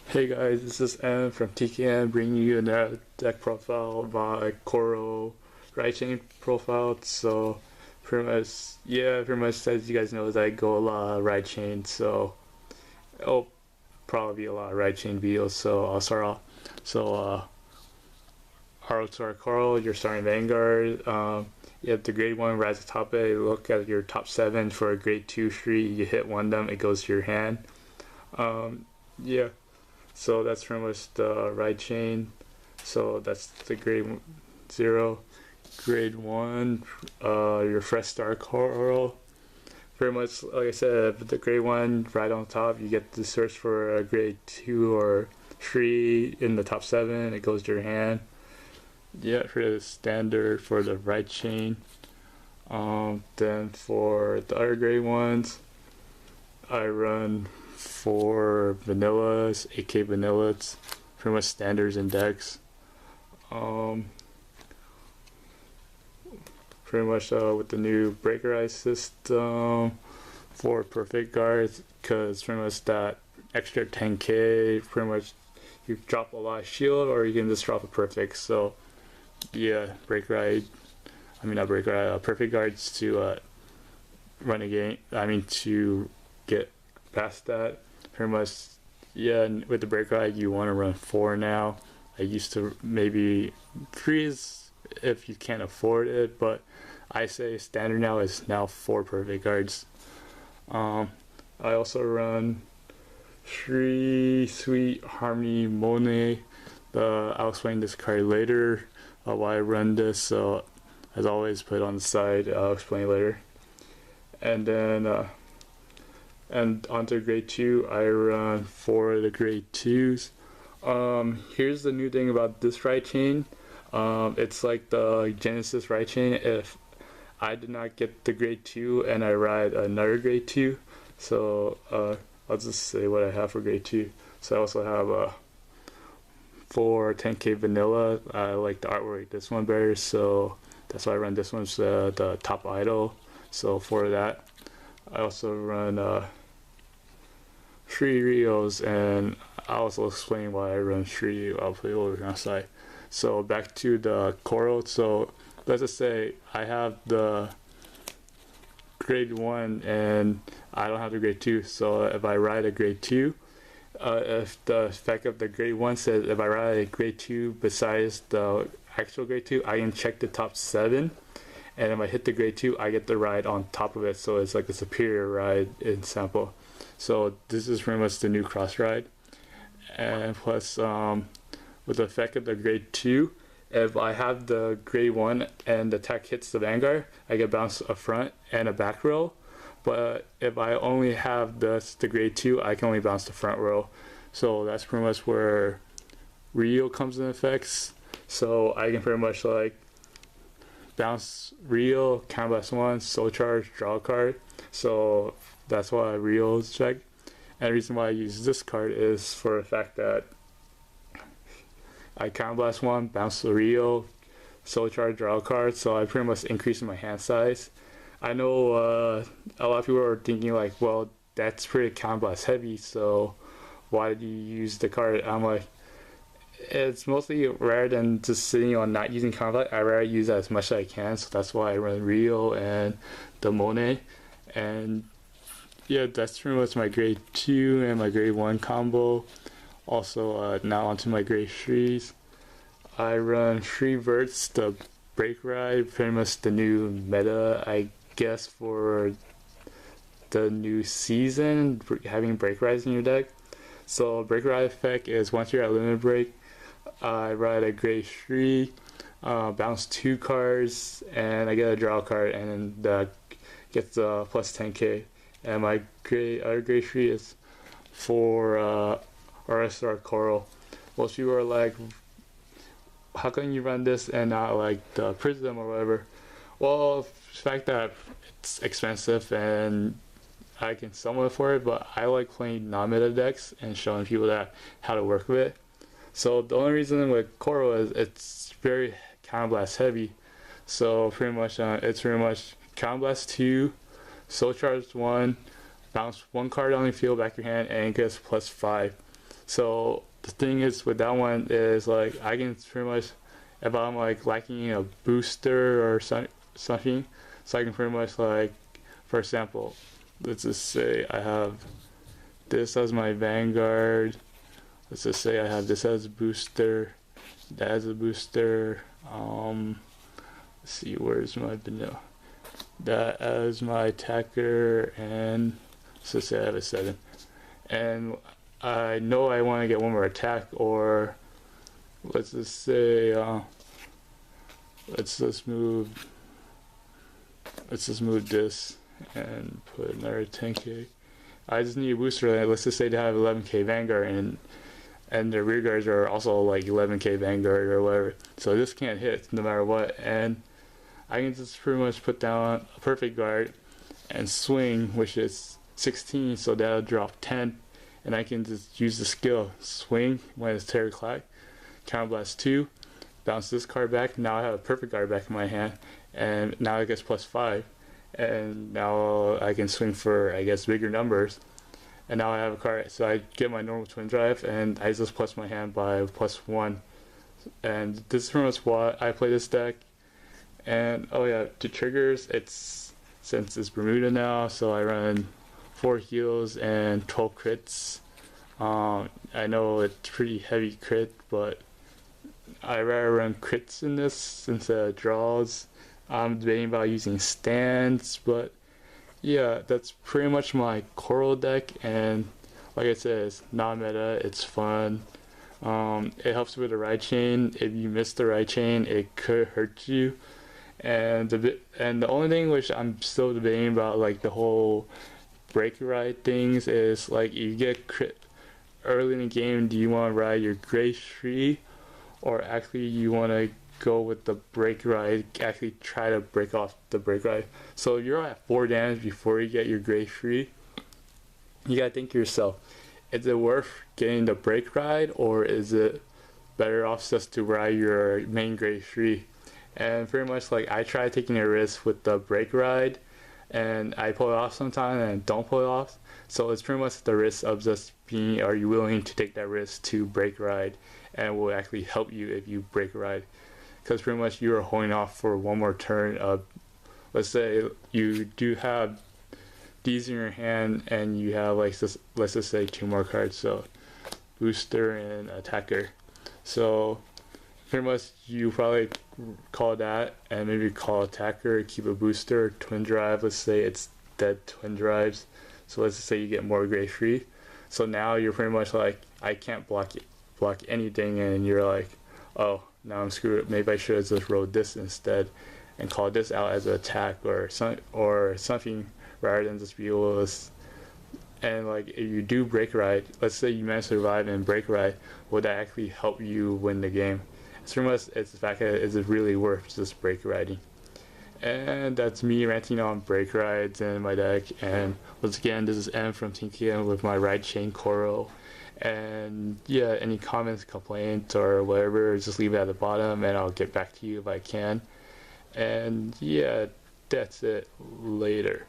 Hey guys, this is M from TKM bringing you another deck profile by Coral right chain profile. So pretty much as you guys know, I go a lot of right chain, so it'll probably be a lot of right chain videos. So I'll start off. So Coral, you're starting Vanguard. You have the grade 1 right at the top of it. Look at your top 7 for a grade 2 street. You hit one of them, it goes to your hand. Yeah. So that's pretty much the right chain. So that's the grade 0. Grade 1, your fresh start coral. Pretty much, like I said, the grade 1 right on top, you get to search for a grade 2 or 3 in the top 7. It goes to your hand. Yeah, for the standard for the right chain. Then for the other grade ones, I run 4 vanillas, 8K vanillas, pretty much standards and decks. Pretty much with the new Breakride system for perfect guards, because pretty much that extra 10K, pretty much you drop a lot of shield or you can just drop a perfect. So yeah, perfect guards to run a game. To get past that. Pretty much, yeah, with the break ride, you want to run 4 now. I used to maybe 3 is if you can't afford it, but I say standard now is now 4 perfect guards. I also run 3 Sweet Harmony Monet. I'll explain this card later why I run this, so as always, put it on the side. I'll explain later. And then and onto grade 2, I run 4 of the grade 2s. Here's the new thing about this right chain. It's like the Genesis right chain. If I did not get the grade 2 and I ride another grade 2, so I'll just say what I have for grade 2. So I also have 4 10K vanilla. I like the artwork this one better, so that's why I run this one's the top idol. So for that, I also run 3 Rios, and I'll also explain why I run 3. I'll put it over on the side. So back to the coral. So let's just say I have the grade 1 and I don't have the grade 2. So if I ride a grade 2, if the effect of the grade 1 says if I ride a grade 2 besides the actual grade 2, I can check the top 7. And if I hit the grade 2, I get the ride on top of it, so it's like a superior ride in sample. So this is pretty much the new cross ride. And plus, with the effect of the grade 2, if I have the grade 1 and the attack hits the Vanguard, I get bounced a front and a back row. But if I only have the grade 2, I can only bounce the front row. So that's pretty much where Rio comes in effects. So I can pretty much like bounce Rio, Canvas 1, Soul Charge, draw a card. So that's why Rio is checked. And the reason why I use this card is for the fact that I Counter Blast 1, bounce the Rio, Soul Charge, draw a card. So I pretty much increase my hand size. I know a lot of people are thinking like, well, that's pretty Counter Blast heavy, so why did you use the card? I'm like, it's mostly rather than just sitting on not using conflict, I rather use that as much as I can, so that's why I run Rio and the Monet. And yeah, that's pretty much my grade 2 and my grade 1 combo. Also, now onto my grade 3s. I run 3 Verts, the Break Ride, pretty much the new meta, I guess, for the new season, having Break Rides in your deck. So Break Ride effect is once you're at limit break, I ride a grade 3, bounce 2 cards, and I get a draw card, and then that gets plus 10K. And my other grade 3 is for RSR Coral. Most people are like, how can you run this and not like the Prism or whatever? Well, the fact that it's expensive and I can somewhat afford it, but I like playing non-meta decks and showing people that how to work with it. So the only reason with Coral is it's very Counter Blast heavy. So pretty much it's pretty much Counter Blast 2, Soul Charge 1, bounce 1 card on the field back your hand, and it gets plus 5. So the thing is with that one is like I can pretty much, if I'm like lacking a booster or something, so I can pretty much like, for example, let's just say I have this as my Vanguard. Let's just say I have this as a booster, that as a booster. Let's see, where's my vanilla? That as my attacker, and let's just say I have a 7. And I know I want to get one more attack, or let's just say, let's just move this and put another 10k. I just need a booster. Let's just say to have 11k Vanguard, and the rear guards are also like 11k Vanguard or whatever. So this can't hit no matter what, and I can just pretty much put down a perfect guard and swing, which is 16, so that'll drop 10, and I can just use the skill swing when it's Terror Clack, Counterblast 2, bounce this card back. Now I have a perfect guard back in my hand, and now it gets +5, and now I can swing for, I guess, bigger numbers. And now I have a card, so I get my normal twin drive, and I just plus my hand by +1. And this is pretty much why I play this deck. And oh yeah, to triggers, since it's Bermuda now, so I run 4 heals and 12 crits. I know it's pretty heavy crit, but I rather run crits in this instead of draws. I'm debating about using stands, but yeah, that's pretty much my Coral deck, and like I said, it's non-meta, it's fun. It helps with the ride chain. If you miss the ride chain, it could hurt you. And the only thing which I'm still debating about, like the whole break ride things, is like you get crit early in the game, do you want to ride your Grace Free, or actually you want to go with the break ride, actually try to break off the break ride. So if you're at 4 damage before you get your Grace Free, you gotta think to yourself, is it worth getting the break ride, or is it better off just to ride your main Grace Free? And pretty much like I try taking a risk with the break ride, and I pull it off sometimes and don't pull it off. So it's pretty much the risk of just being, are you willing to take that risk to break ride, and it will actually help you if you break ride. Because pretty much you are holding off for one more turn of, let's say you do have these in your hand and you have like this, let's just say 2 more cards, so booster and attacker. So pretty much you probably call that and maybe call attacker, keep a booster, twin drive. Let's say it's dead twin drives, so let's just say you get more Grace Free. So now you're pretty much like, I can't block anything, and you're like, oh, now I'm screwed. Maybe I should have just rolled this instead and called this out as an attack or something, rather than just be able to. And like if you do break ride, let's say you manage to survive and break ride, would that actually help you win the game? It's pretty much, it's the fact that is it really worth just break riding. And that's me ranting on break rides and my deck. And once again, this is M from Team KM with my ride chain Coral. And yeah, any comments, complaints, or whatever, just leave it at the bottom and I'll get back to you if I can. And yeah, that's it. Later.